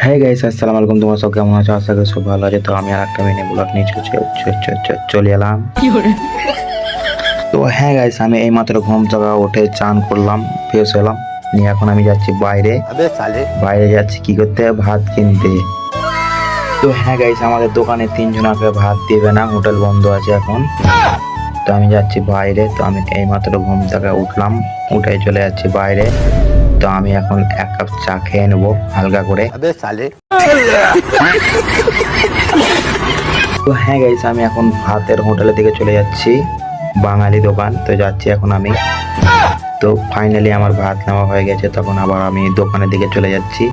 হ্যাঁ গাইস, আসসালামু আলাইকুম। তোমরা সব কেমন আছো? আশা করি সব ভালো আছে। তো আমি আর একটা মিনি ব্লগ নিয়ে চলে এলাম। তো হ্যাঁ গাইস, আমি এইমাত্র ঘুম থেকে উঠে চান করলাম, ফ্রেশ হলাম, নিয়ে এখন আমি যাচ্ছি বাইরে। বাইরে যাচ্ছি কি করতে? ভাত কিনতে। তো হ্যাঁ গাইস, আমাদের দোকানে 3 জনকে ভাত দিবে না, হোটেল বন্ধ আছে এখন। তো আমি যাচ্ছি বাইরে। তো আমি এইমাত্র ঘুম থেকে উঠলাম, উঠে চলে যাচ্ছি বাইরে। তো আমি এখন 1 কাপ চা খেয়ে নেবো হালকা করে। তো হ্যাঁ গাইস, আমি এখন ভাতের হোটেলের দিকে চলে যাচ্ছি, বাঙালি দোকান। তো যাচ্ছি এখন আমি। তো ফাইনালি আমার ভাত নেওয়া হয়ে গেছে, তখন আবার আমি দোকানের দিকে চলে যাচ্ছি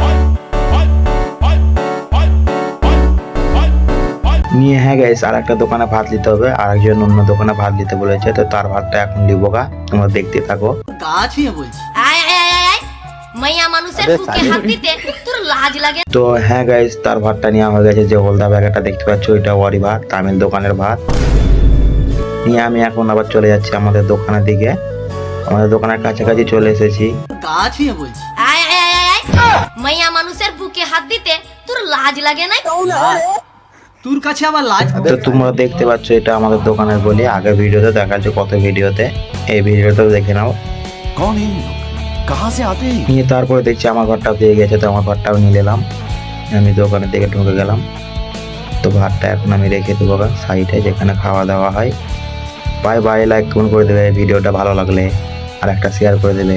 নিয়ে। হ্যাঁ গাইস, আর একটা দোকানে ভাত নিতে হবে, আর একজন অন্য দোকানে ভাত নিতে বলেছে। তো তার ভাতটা এখন নিবো গা, তোমরা দেখতে থাকো। তো হ্যাঁ গাইস, তার ভাতটা নেওয়া হয়ে গেছে। যে হলদা ব্যাগটা দেখতে পাচ্ছ, ওইটা ওরই ভাত, তামিল দোকানের ভাত নিয়ে আমি এখন আবার চলে যাচ্ছি আমাদের দোকানের দিকে। আমাদের দোকানের কাছাকাছি চলে এসেছি। মাইয়া মানুষের বুকে হাত দিতে তোর লাজ লাগে না? তোর কাছে আবার লাজ? তো তোমরা দেখতে পাচ্ছ, এটা আমাদের দোকানের গলি। আগের ভিডিওতে দেখাচ্ছে, কত ভিডিওতে, এই ভিডিওতে দেখে নাও। নিয়ে তারপরে দেখছি আমার ঘরটা পেয়ে গেছে। তো আমার ঘরটাও নিয়ে নিলাম, আমি দোকানের দিকে ঢুকে গেলাম। তো ভাতটা এখন আমি রেখে দেবো সাইডে, যেখানে খাওয়া দাওয়া হয়। বাই বাই, লাইক কমেন্ট করে দেবে ভিডিওটা ভালো লাগলে, আর একটা শেয়ার করে দেবে।